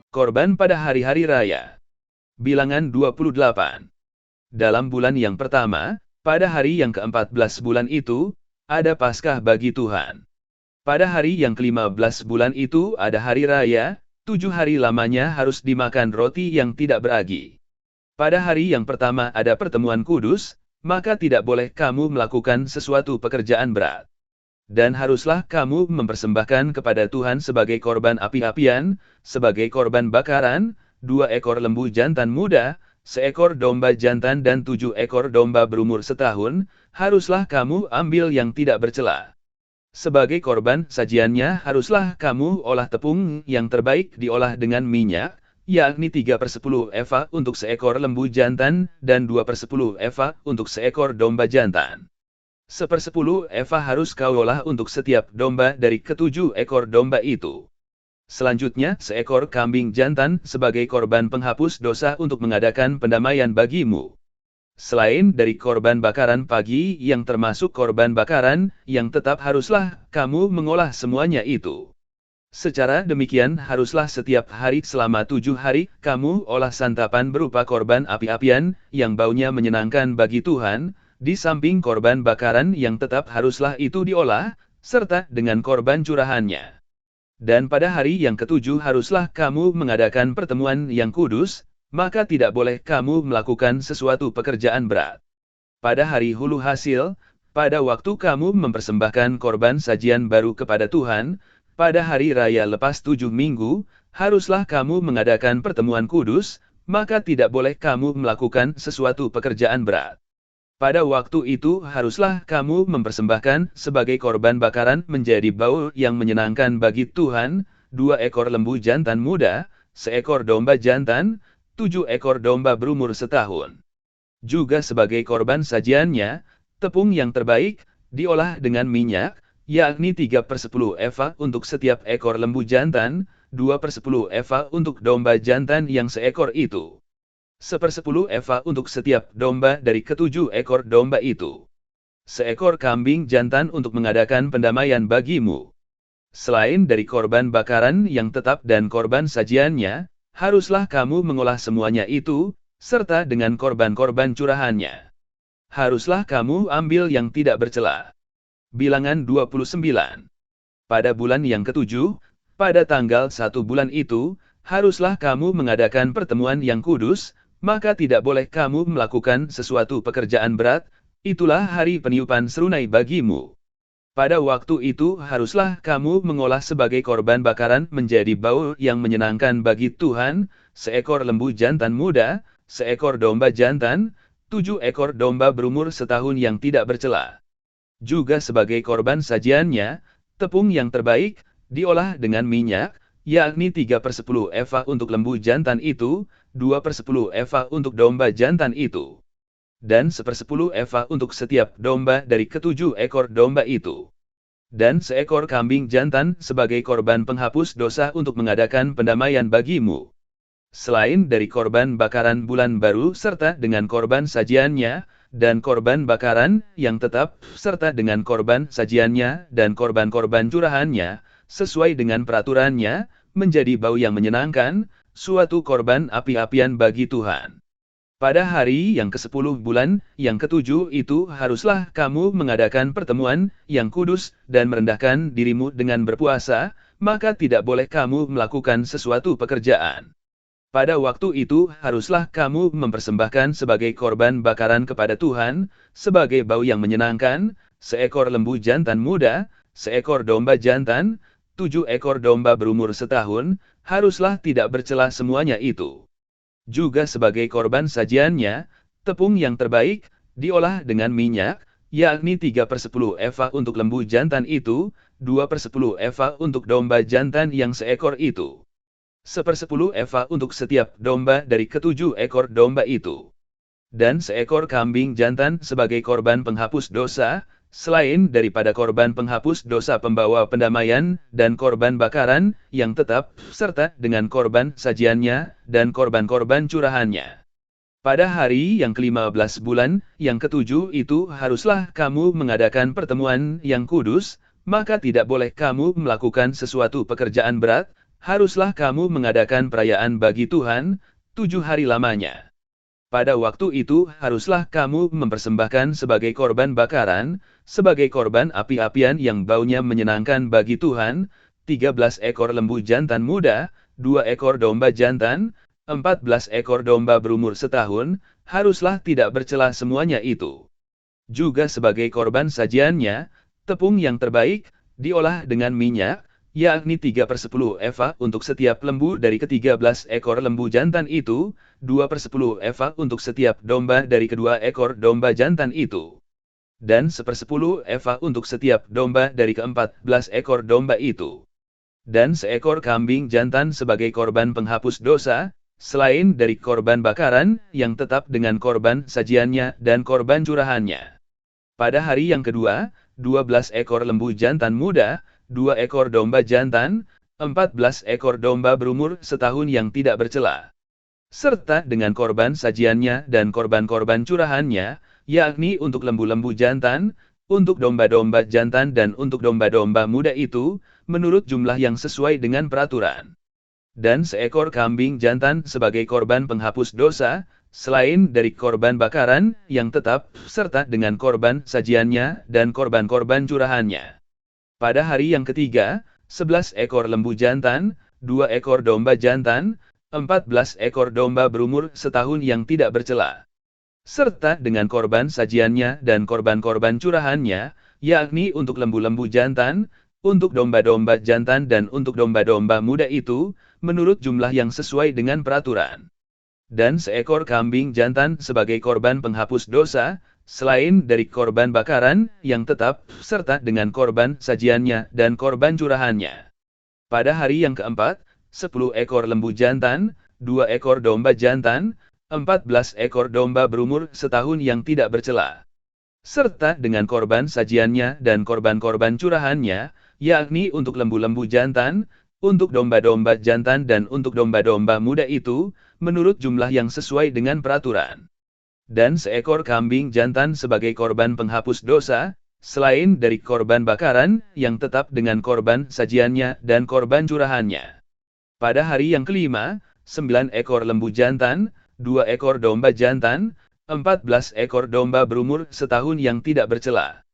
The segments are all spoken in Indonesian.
Korban pada hari-hari raya. Bilangan 28. Dalam bulan yang pertama, pada hari yang ke-14 bulan itu, ada Paskah bagi Tuhan. Pada hari yang ke-15 bulan itu ada hari raya, 7 hari lamanya harus dimakan roti yang tidak beragi. Pada hari yang pertama ada pertemuan kudus, maka tidak boleh kamu melakukan sesuatu pekerjaan berat. Dan haruslah kamu mempersembahkan kepada Tuhan sebagai korban api-apian, sebagai korban bakaran, 2 ekor lembu jantan muda, seekor domba jantan dan 7 ekor domba berumur setahun, haruslah kamu ambil yang tidak bercela. Sebagai korban sajiannya haruslah kamu olah tepung yang terbaik diolah dengan minyak, yakni 3/10 eva untuk seekor lembu jantan dan 2/10 eva untuk seekor domba jantan. 1/10 eva harus kau olah untuk setiap domba dari ke-7 ekor domba itu. Selanjutnya, seekor kambing jantan sebagai korban penghapus dosa untuk mengadakan pendamaian bagimu. Selain dari korban bakaran pagi yang termasuk korban bakaran, yang tetap haruslah kamu mengolah semuanya itu. Secara demikian haruslah setiap hari selama 7 hari, kamu olah santapan berupa korban api-apian, yang baunya menyenangkan bagi Tuhan, di samping korban bakaran yang tetap haruslah itu diolah, serta dengan korban curahannya. Dan pada hari yang ke-7 haruslah kamu mengadakan pertemuan yang kudus, maka tidak boleh kamu melakukan sesuatu pekerjaan berat. Pada hari hulu hasil, pada waktu kamu mempersembahkan korban sajian baru kepada Tuhan, pada hari raya lepas 7 minggu, haruslah kamu mengadakan pertemuan kudus, maka tidak boleh kamu melakukan sesuatu pekerjaan berat. Pada waktu itu haruslah kamu mempersembahkan sebagai korban bakaran menjadi bau yang menyenangkan bagi Tuhan, 2 ekor lembu jantan muda, seekor domba jantan, 7 ekor domba berumur setahun. Juga sebagai korban sajiannya, tepung yang terbaik, diolah dengan minyak, yakni 3/10 eva untuk setiap ekor lembu jantan, 2/10 eva untuk domba jantan yang seekor itu. 1/10 eva untuk setiap domba dari ke-7 ekor domba itu. Seekor kambing jantan untuk mengadakan pendamaian bagimu. Selain dari korban bakaran yang tetap dan korban sajiannya, haruslah kamu mengolah semuanya itu, serta dengan korban-korban curahannya. Haruslah kamu ambil yang tidak bercela. Bilangan 29. Pada bulan yang ke-7, pada tanggal 1 bulan itu, haruslah kamu mengadakan pertemuan yang kudus, maka tidak boleh kamu melakukan sesuatu pekerjaan berat, itulah hari peniupan serunai bagimu. Pada waktu itu haruslah kamu mengolah sebagai korban bakaran menjadi bau yang menyenangkan bagi Tuhan, seekor lembu jantan muda, seekor domba jantan, 7 ekor domba berumur setahun yang tidak bercela. Juga sebagai korban sajiannya, tepung yang terbaik, diolah dengan minyak, yakni 3/10 eva untuk lembu jantan itu, 2/10 eva untuk domba jantan itu. Dan 1/10 eva untuk setiap domba dari ke-7 ekor domba itu. Dan seekor kambing jantan sebagai korban penghapus dosa untuk mengadakan pendamaian bagimu. Selain dari korban bakaran bulan baru serta dengan korban sajiannya, dan korban bakaran yang tetap serta dengan korban sajiannya dan korban-korban curahannya, sesuai dengan peraturannya, menjadi bau yang menyenangkan, suatu korban api-apian bagi Tuhan. Pada hari yang ke-10 bulan, yang ke-7 itu haruslah kamu mengadakan pertemuan yang kudus dan merendahkan dirimu dengan berpuasa, maka tidak boleh kamu melakukan sesuatu pekerjaan. Pada waktu itu haruslah kamu mempersembahkan sebagai korban bakaran kepada Tuhan, sebagai bau yang menyenangkan, seekor lembu jantan muda, seekor domba jantan, 7 ekor domba berumur setahun, haruslah tidak bercela semuanya itu. Juga sebagai korban sajiannya, tepung yang terbaik, diolah dengan minyak, yakni 3/10 eva untuk lembu jantan itu, 2/10 eva untuk domba jantan yang seekor itu. 1/10 eva untuk setiap domba dari ke-7 ekor domba itu. Dan seekor kambing jantan sebagai korban penghapus dosa, selain daripada korban penghapus dosa pembawa pendamaian dan korban bakaran yang tetap, serta dengan korban sajiannya dan korban-korban curahannya. Pada hari yang ke-15 bulan, yang ke-7 itu haruslah kamu mengadakan pertemuan yang kudus, maka tidak boleh kamu melakukan sesuatu pekerjaan berat, haruslah kamu mengadakan perayaan bagi Tuhan, 7 hari lamanya. Pada waktu itu haruslah kamu mempersembahkan sebagai korban bakaran, sebagai korban api-apian yang baunya menyenangkan bagi Tuhan, 13 ekor lembu jantan muda, 2 ekor domba jantan, 14 ekor domba berumur setahun, haruslah tidak bercela semuanya itu. Juga sebagai korban sajiannya, tepung yang terbaik, diolah dengan minyak, yakni 3/10 eva untuk setiap lembu dari ke-13 ekor lembu jantan itu, 2/10 eva untuk setiap domba dari kedua ekor domba jantan itu, dan 1/10 eva untuk setiap domba dari ke-14 ekor domba itu, dan seekor kambing jantan sebagai korban penghapus dosa, selain dari korban bakaran, yang tetap dengan korban sajiannya dan korban curahannya. Pada hari yang kedua, 12 ekor lembu jantan muda, 2 ekor domba jantan, 14 ekor domba berumur setahun yang tidak bercela, serta dengan korban sajiannya dan korban-korban curahannya, yakni untuk lembu-lembu jantan, untuk domba-domba jantan dan untuk domba-domba muda itu, menurut jumlah yang sesuai dengan peraturan. Dan seekor kambing jantan sebagai korban penghapus dosa, selain dari korban bakaran, yang tetap, serta dengan korban sajiannya dan korban-korban curahannya. Pada hari yang ketiga, 11 ekor lembu jantan, 2 ekor domba jantan, 14 ekor domba berumur setahun yang tidak bercela, serta dengan korban sajiannya dan korban-korban curahannya, yakni untuk lembu-lembu jantan, untuk domba-domba jantan dan untuk domba-domba muda itu, menurut jumlah yang sesuai dengan peraturan. Dan seekor kambing jantan sebagai korban penghapus dosa, selain dari korban bakaran, yang tetap, serta dengan korban sajiannya dan korban curahannya. Pada hari yang keempat, 10 ekor lembu jantan, 2 ekor domba jantan, 14 ekor domba berumur setahun yang tidak bercela, serta dengan korban sajiannya dan korban-korban curahannya, yakni untuk lembu-lembu jantan, untuk domba-domba jantan dan untuk domba-domba muda itu, menurut jumlah yang sesuai dengan peraturan. Dan seekor kambing jantan sebagai korban penghapus dosa, selain dari korban bakaran, yang tetap dengan korban sajiannya dan korban curahannya. Pada hari yang kelima, 9 ekor lembu jantan, 2 ekor domba jantan, 14 ekor domba berumur setahun yang tidak bercela,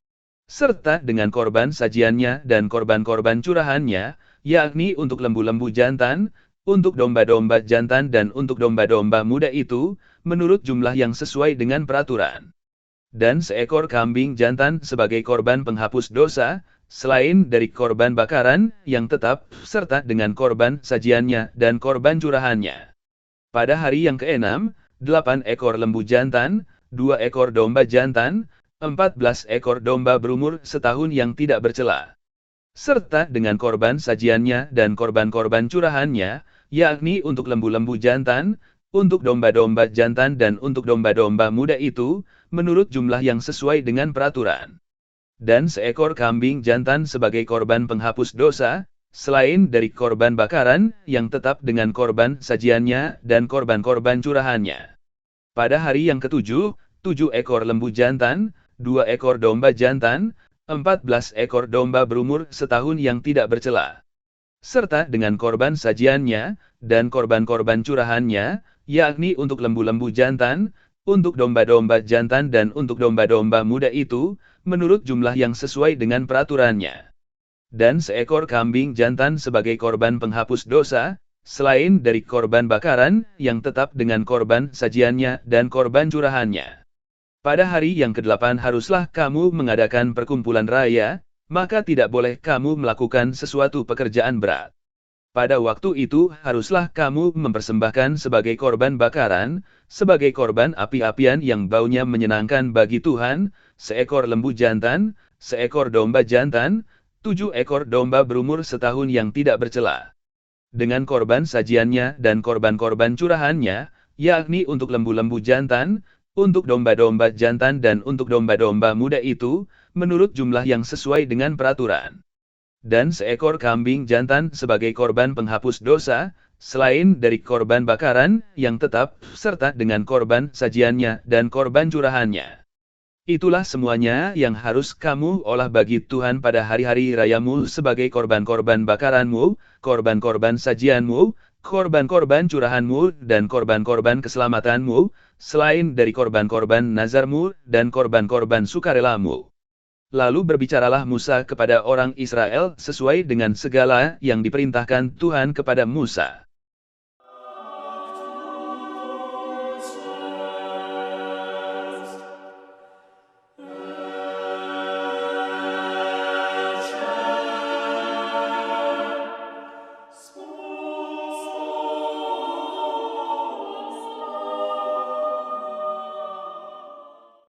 serta dengan korban sajiannya dan korban-korban curahannya, yakni untuk lembu-lembu jantan, untuk domba-domba jantan dan untuk domba-domba muda itu, menurut jumlah yang sesuai dengan peraturan. Dan seekor kambing jantan sebagai korban penghapus dosa, selain dari korban bakaran, yang tetap, serta dengan korban sajiannya dan korban curahannya. Pada hari yang keenam, 8 ekor lembu jantan, 2 ekor domba jantan, 14 ekor domba berumur setahun yang tidak bercela, serta dengan korban sajiannya dan korban-korban curahannya, yakni untuk lembu-lembu jantan, untuk domba-domba jantan dan untuk domba-domba muda itu, menurut jumlah yang sesuai dengan peraturan. Dan seekor kambing jantan sebagai korban penghapus dosa, selain dari korban bakaran, yang tetap dengan korban sajiannya dan korban-korban curahannya. Pada hari yang ketujuh, 7 ekor lembu jantan, 2 ekor domba jantan, 14 ekor domba berumur setahun yang tidak bercela, serta dengan korban sajiannya, dan korban-korban curahannya, yakni untuk lembu-lembu jantan, untuk domba-domba jantan dan untuk domba-domba muda itu, menurut jumlah yang sesuai dengan peraturannya. Dan seekor kambing jantan sebagai korban penghapus dosa, selain dari korban bakaran, yang tetap dengan korban sajiannya dan korban curahannya. Pada hari yang ke-8 haruslah kamu mengadakan perkumpulan raya, maka tidak boleh kamu melakukan sesuatu pekerjaan berat. Pada waktu itu haruslah kamu mempersembahkan sebagai korban bakaran, sebagai korban api-apian yang baunya menyenangkan bagi Tuhan, seekor lembu jantan, seekor domba jantan, 7 ekor domba berumur setahun yang tidak bercela, dengan korban sajiannya dan korban-korban curahannya, yakni untuk lembu-lembu jantan, untuk domba-domba jantan dan untuk domba-domba muda itu, menurut jumlah yang sesuai dengan peraturan. Dan seekor kambing jantan sebagai korban penghapus dosa, selain dari korban bakaran, yang tetap, serta dengan korban sajiannya dan korban curahannya. Itulah semuanya yang harus kamu olah bagi Tuhan pada hari-hari rayamu sebagai korban-korban bakaranmu, korban-korban sajianmu, korban-korban curahanmu, dan korban-korban keselamatanmu, selain dari korban-korban nazarmu dan korban-korban sukarelamu. Lalu berbicaralah Musa kepada orang Israel sesuai dengan segala yang diperintahkan Tuhan kepada Musa.